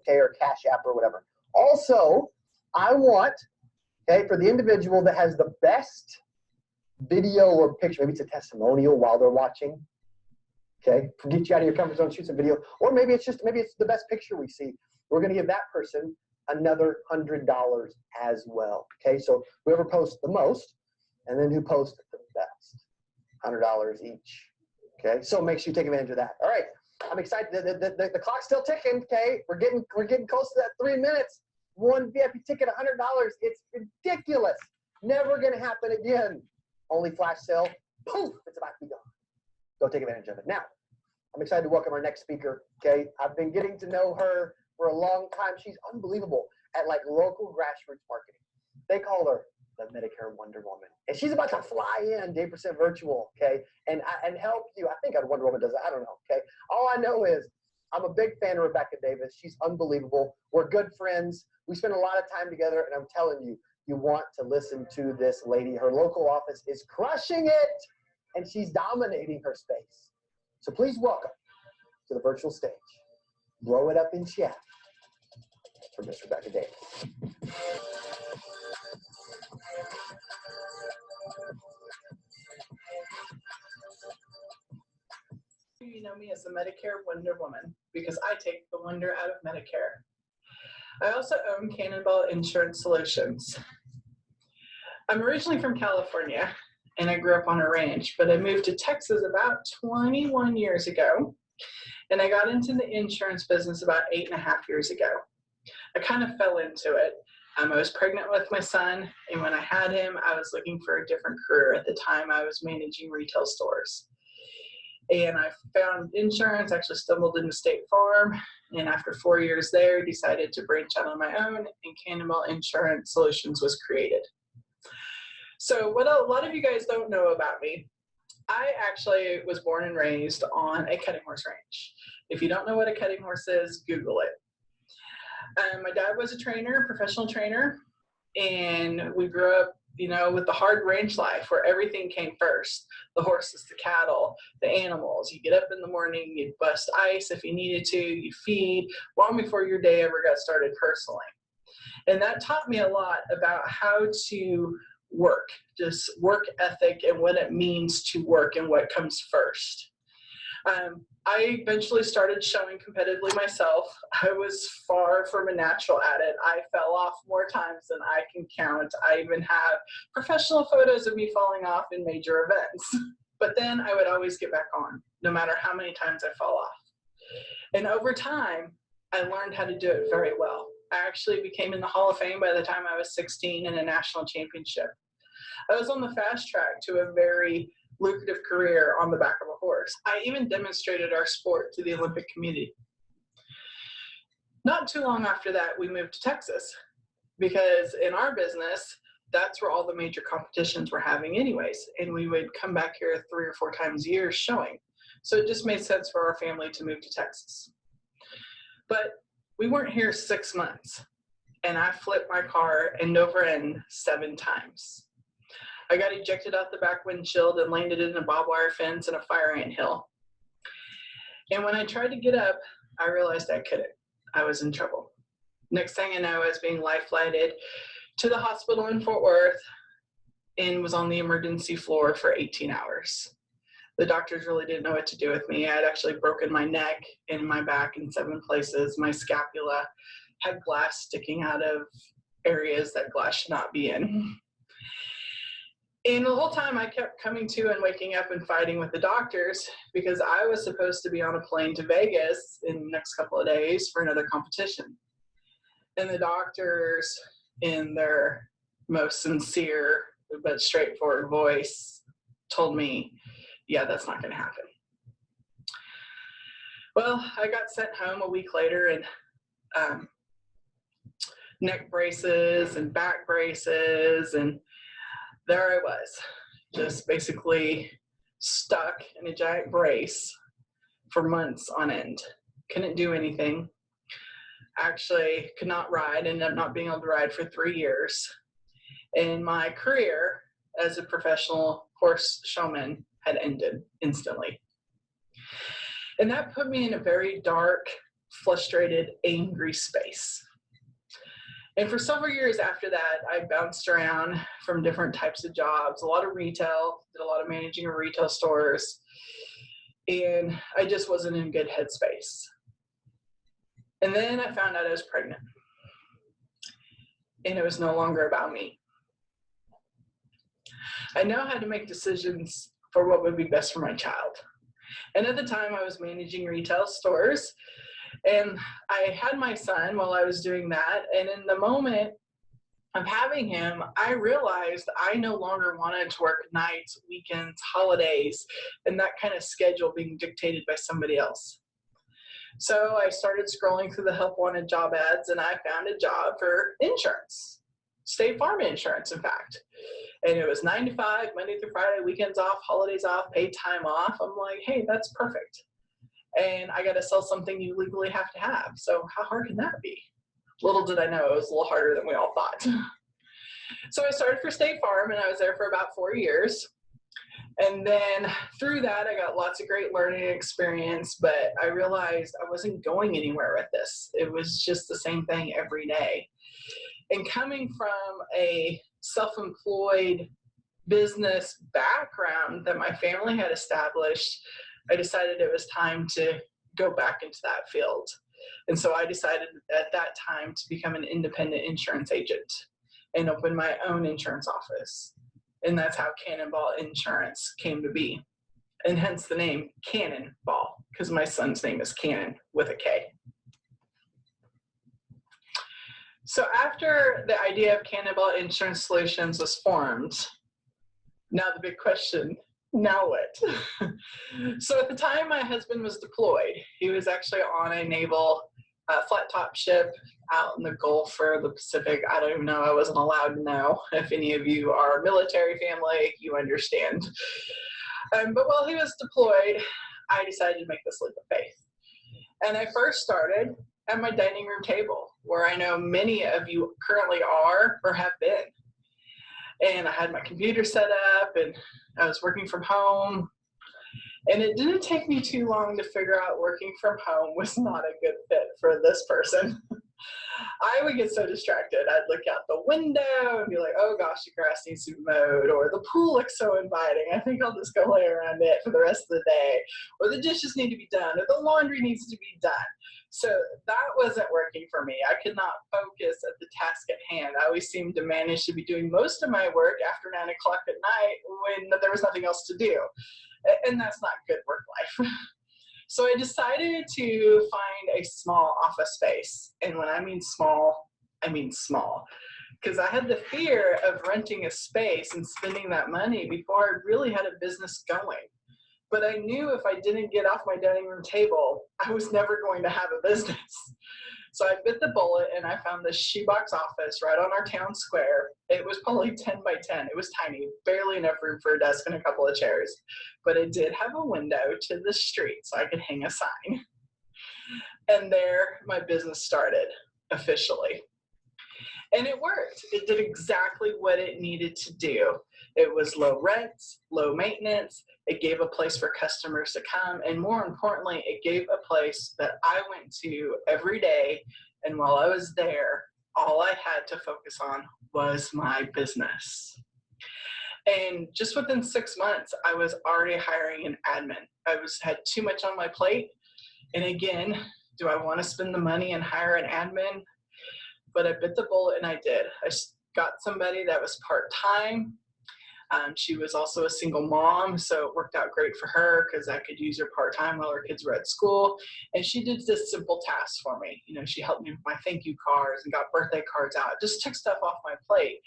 okay, or Cash App or whatever. Also, I want, okay, for the individual that has the best video or picture, maybe it's a testimonial while they're watching, okay, get you out of your comfort zone, shoot some video, or maybe it's the best picture we see. We're going to give that person another $100 as well. Okay, so whoever posts the most, and then who posts the best, $100 each. Okay, so make sure you take advantage of that. All right, I'm excited. The clock's still ticking. Okay, we're getting close to that 3 minutes. One VIP ticket, $100. It's ridiculous. Never going to happen again. Only flash sale. Poof! It's about to be gone. Go take advantage of it. Now, I'm excited to welcome our next speaker. Okay, I've been getting to know her for a long time. She's unbelievable at like local grassroots marketing. They call her the MedicareWonderWomen, and she's about to fly in day percent virtual. Okay, and help you. I think Wonder Woman does it. I don't know. Okay, all I know is I'm a big fan of Rebecca Davis. She's unbelievable. We're good friends. We spend a lot of time together, and I'm telling you, you want to listen to this lady. Her local office is crushing it, and she's dominating her space. So please welcome to the virtual stage, blow it up in chat for Miss Rebecca Davis. You know me as the Medicare Wonder Woman because I take the wonder out of Medicare. I also own Cannonball Insurance Solutions. I'm originally from California and I grew up on a ranch, but I moved to Texas about 21 years ago, and I got into the insurance business about 8.5 years ago. I kind of fell into it. I was pregnant with my son, and when I had him, I was looking for a different career. At the time, I was managing retail stores. And I found insurance, actually stumbled into State Farm, and after 4 years there, decided to branch out on my own, and Cannonball Insurance Solutions was created. So what a lot of you guys don't know about me, I actually was born and raised on a cutting horse ranch. If you don't know what a cutting horse is, Google it. My dad was a trainer, professional trainer, and we grew up, you know, with the hard ranch life where everything came first. The horses, the cattle, the animals. You get up in the morning, you'd bust ice if you needed to, you feed, long before your day ever got started personally. And that taught me a lot about how to work, just work ethic and what it means to work and what comes first. I eventually started showing competitively myself. I was far from a natural at it. I fell off more times than I can count. I even have professional photos of me falling off in major events. But then I would always get back on, no matter how many times I fall off. And over time, I learned how to do it very well. I actually became in the Hall of Fame by the time I was 16 in a national championship. I was on the fast track to a very lucrative career on the back of a horse. I even demonstrated our sport to the Olympic community. Not too long after that, we moved to Texas because in our business, that's where all the major competitions were having anyways. And we would come back here 3 or 4 times a year showing. So it just made sense for our family to move to Texas. But we weren't here 6 months, and I flipped my car end over end 7 times. I got ejected out the back windshield and landed in a barbed wire fence and a fire ant hill. And when I tried to get up, I realized I couldn't. I was in trouble. Next thing I know, I was being life flighted to the hospital in Fort Worth and was on the emergency floor for 18 hours. The doctors really didn't know what to do with me. I had actually broken my neck and my back in 7 places. My scapula had glass sticking out of areas that glass should not be in. And the whole time I kept coming to and waking up and fighting with the doctors because I was supposed to be on a plane to Vegas in the next couple of days for another competition. And the doctors, in their most sincere but straightforward voice, told me, yeah, that's not going to happen. Well, I got sent home a week later, and neck braces and back braces, and there I was, just basically stuck in a giant brace for months on end. Couldn't do anything. Actually could not ride, ended up not being able to ride for 3 years. And my career as a professional horse showman had ended instantly. And that put me in a very dark, frustrated, angry space. And for several years after that, I bounced around from different types of jobs, a lot of retail, did a lot of managing of retail stores, and I just wasn't in a good headspace. And then I found out I was pregnant, and it was no longer about me. I now had to make decisions for what would be best for my child. And at the time, I was managing retail stores, and I had my son while I was doing that. And in the moment of having him, I realized I no longer wanted to work nights, weekends, holidays, and that kind of schedule being dictated by somebody else. So I started scrolling through the help wanted job ads, and I found a job for insurance, State Farm insurance, in fact. And it was 9 to 5, Monday through Friday, weekends off, holidays off, paid time off. I'm like, hey, that's perfect. And I got to sell something you legally have to have. So how hard can that be? Little did I know it was a little harder than we all thought. So I started for State Farm, and I was there for about 4 years. And then through that, I got lots of great learning experience, but I realized I wasn't going anywhere with this. It was just the same thing every day. And coming from a self-employed business background that my family had established, I decided it was time to go back into that field. And so I decided at that time to become an independent insurance agent and open my own insurance office. And that's how Cannonball Insurance came to be. And hence the name Cannonball, because my son's name is Cannon with a K. So after the idea of Cannonball Insurance Solutions was formed, now the big question, now what? So at the time my husband was deployed. He was actually on a naval flat top ship out in the Gulf or the Pacific. I don't even know. I wasn't allowed to know. If any of you are military family, you understand. But while he was deployed, I decided to make this leap of faith. And I first started at my dining room table, where I know many of you currently are or have been. And I had my computer set up, and I was working from home. And it didn't take me too long to figure out working from home was not a good fit for this person. I would get so distracted. I'd look out the window and be like, oh gosh, the grass needs to be mowed, or the pool looks so inviting. I think I'll just go lay around it for the rest of the day, or the dishes need to be done, or the laundry needs to be done. So that wasn't working for me. I could not focus at the task at hand. I always seemed to manage to be doing most of my work after 9 o'clock at night when there was nothing else to do. And that's not good work life. So I decided to find a small office space. And when I mean small, because I had the fear of renting a space and spending that money before I really had a business going. But I knew if I didn't get off my dining room table, I was never going to have a business. So I bit the bullet, and I found this shoebox office right on our town square. It was probably 10 by 10. It was tiny, barely enough room for a desk and a couple of chairs. But it did have a window to the street, so I could hang a sign. And there my business started officially. And it worked. It did exactly what it needed to do. It was low rents, low maintenance. It gave a place for customers to come. And more importantly, it gave a place that I went to every day. And while I was there, all I had to focus on was my business. And just within 6 months, I was already hiring an admin. Had too much on my plate. And again, do I want to spend the money and hire an admin? But I bit the bullet, and I did. I got somebody that was part-time. She was also a single mom, so it worked out great for her because I could use her part-time while her kids were at school. And she did this simple task for me. You know, she helped me with my thank you cards and got birthday cards out. Just took stuff off my plate,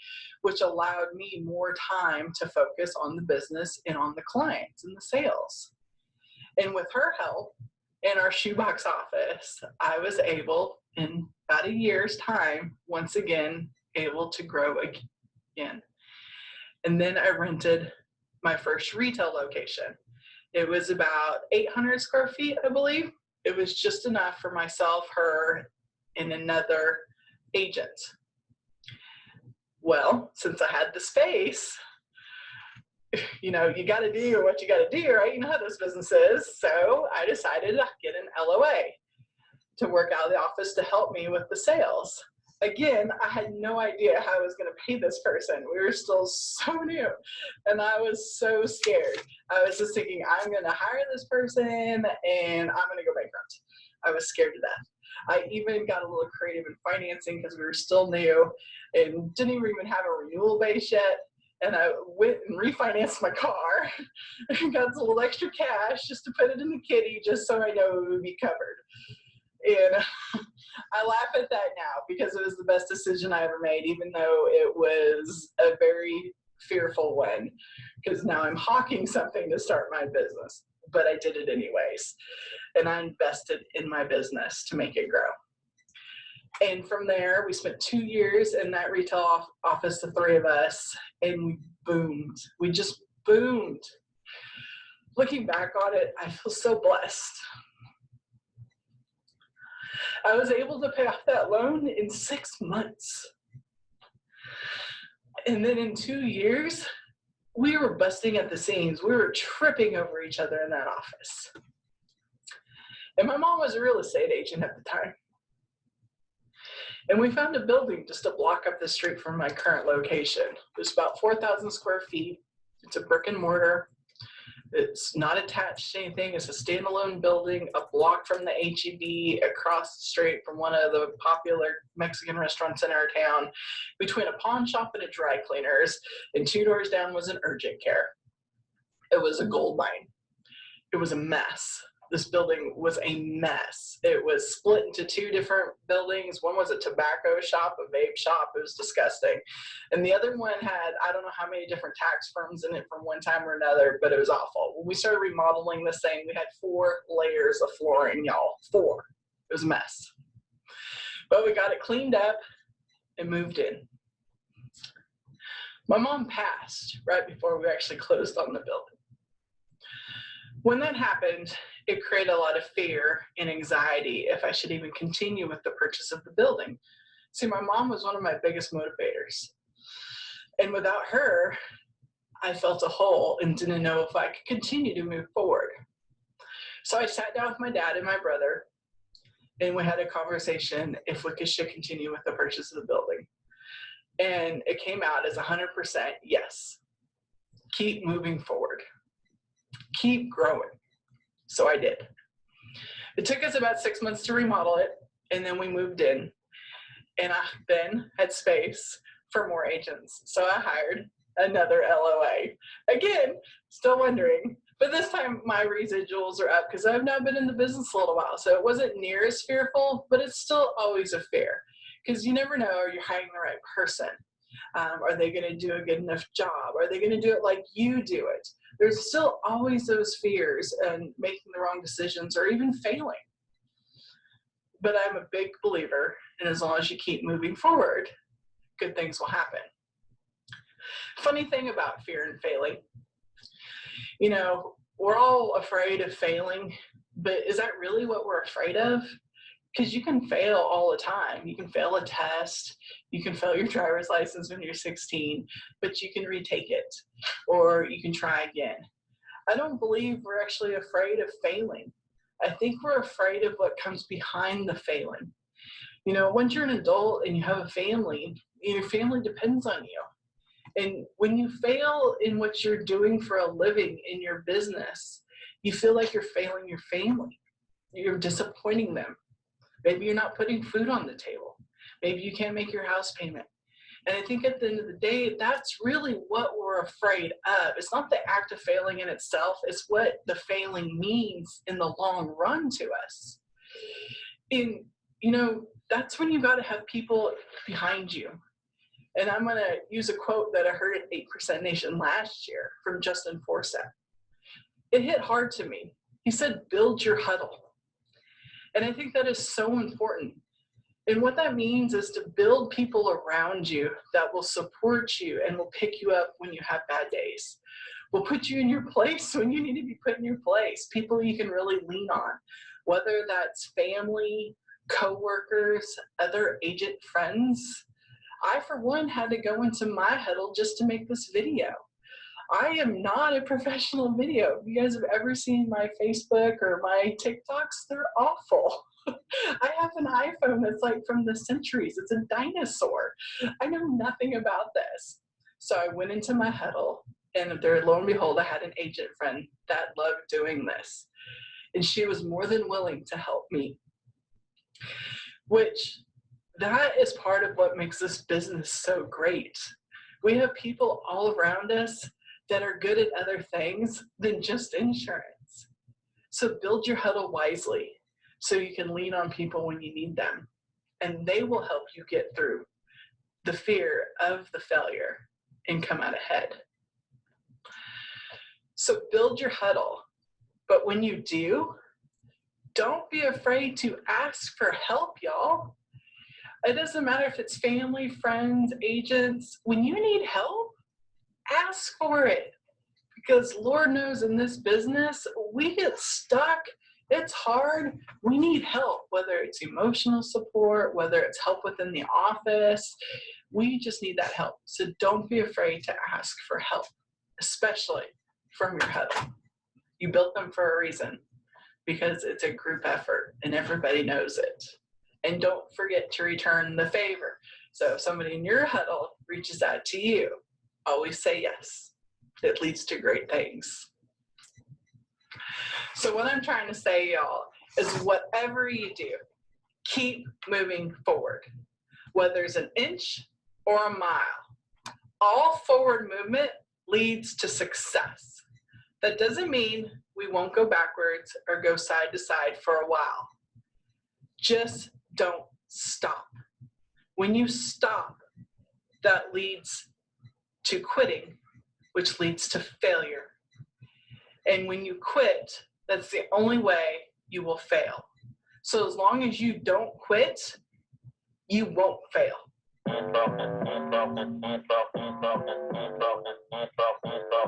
which allowed me more time to focus on the business and on the clients and the sales. And with her help in our shoebox office, I was able, in about a year's time, once again, able to grow again. And then I rented my first retail location. It was about 800 square feet, I believe. It was just enough for myself, her, and another agent. Well, since I had the space, you know, you got to do what you got to do, right? You know how this business is. So I decided to get an LOA. to work out of the office to help me with the sales. Again, I had no idea how I was going to pay this person. We were still so new, and I was so scared. I was just thinking, I'm going to hire this person and I'm going to go bankrupt. I was scared to death. I even got a little creative in financing because we were still new and didn't even have a renewal base yet. And I went and refinanced my car and got a little extra cash just to put it in the kitty, just so I know it would be covered. And I laugh at that now because it was the best decision I ever made, even though it was a very fearful one, because now I'm hawking something to start my business. But I did it anyways. And I invested in my business to make it grow. And from there, we spent 2 years in that retail office, the three of us, and we boomed. We just boomed. Looking back on it, I feel so blessed. I was able to pay off that loan in 6 months. And then in 2 years, we were busting at the seams. We were tripping over each other in that office. And my mom was a real estate agent at the time. And we found a building just a block up the street from my current location. It's about 4,000 square feet. It's a brick and mortar. It's not attached to anything. It's a standalone building, a block from the H-E-B, across the street from one of the popular Mexican restaurants in our town, between a pawn shop and a dry cleaners, and 2 doors down was an urgent care. It was a gold mine. It was a mess. This building was a mess. It was split into 2 different buildings. One was a tobacco shop, a vape shop. It was disgusting. And the other one had, I don't know how many different tax firms in it from one time or another, but it was awful. When we started remodeling this thing, we had 4 layers of flooring, y'all. 4. It was a mess. But we got it cleaned up and moved in. My mom passed right before we actually closed on the building. When that happened, it created a lot of fear and anxiety if I should even continue with the purchase of the building. See, my mom was one of my biggest motivators. And without her, I felt a hole and didn't know if I could continue to move forward. So I sat down with my dad and my brother, and we had a conversation if we should continue with the purchase of the building. And it came out as 100% yes. Keep moving forward. Keep growing. So I did. It took us about 6 months to remodel it, and then we moved in. And I then had space for more agents. So I hired another LOA. Again, still wondering, but this time my residuals are up because I've now been in the business a little while. So it wasn't near as fearful, but it's still always a fear because you never know, are you hiring the right person? Are they going to do a good enough job? Are they going to do it like you do it? There's still always those fears and making the wrong decisions or even failing. But I'm a big believer, and as long as you keep moving forward, good things will happen. Funny thing about fear and failing, you know, we're all afraid of failing, but is that really what we're afraid of? Because you can fail all the time. You can fail a test. You can fail your driver's license when you're 16, but you can retake it or you can try again. I don't believe we're actually afraid of failing. I think we're afraid of what comes behind the failing. You know, once you're an adult and you have a family, your family depends on you. And when you fail in what you're doing for a living in your business, you feel like you're failing your family. You're disappointing them. Maybe you're not putting food on the table. Maybe you can't make your house payment. And I think at the end of the day, that's really what we're afraid of. It's not the act of failing in itself. It's what the failing means in the long run to us. And, you know, that's when you got to have people behind you. And I'm going to use a quote that I heard at 8% Nation last year from Justin Forsett. It hit hard to me. He said, build your huddle. And I think that is so important. And what that means is to build people around you that will support you and will pick you up when you have bad days. Will put you in your place when you need to be put in your place. People you can really lean on, whether that's family, coworkers, other agent friends. I, for one, had to go into my huddle just to make this video. I am not a professional video. If you guys have ever seen my Facebook or my TikToks, they're awful. I have an iPhone that's like from the centuries. It's a dinosaur. I know nothing about this. So I went into my huddle, and there, lo and behold, I had an agent friend that loved doing this. And she was more than willing to help me, which that is part of what makes this business so great. We have people all around us that are good at other things than just insurance. So build your huddle wisely so you can lean on people when you need them, and they will help you get through the fear of the failure and come out ahead. So build your huddle, but when you do, don't be afraid to ask for help, y'all. It doesn't matter if it's family, friends, agents. When you need help, ask for it. Because Lord knows in this business, we get stuck. It's hard. We need help, whether it's emotional support, whether it's help within the office. We just need that help. So don't be afraid to ask for help, especially from your huddle. You built them for a reason, because it's a group effort and everybody knows it. And don't forget to return the favor. So if somebody in your huddle reaches out to you, always say yes. It leads to great things. So what I'm trying to say, y'all, is whatever you do, keep moving forward. Whether it's an inch or a mile, all forward movement leads to success. That doesn't mean we won't go backwards or go side to side for a while. Just don't stop. When you stop, that leads to quitting, which leads to failure. And when you quit, that's the only way you will fail. So as long as you don't quit, you won't fail.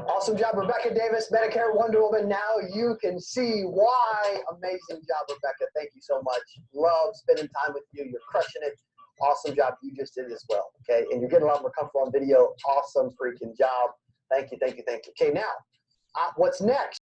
Awesome job, Rebecca Davis, Medicare Wonder Woman. Now you can see why. Amazing job, Rebecca. Thank you so much. Love spending time with you. You're crushing it. Awesome job. You just did as well. Okay. And you're getting a lot more comfortable on video. Awesome freaking job. Thank you. Thank you. Thank you. Okay. Now, what's next?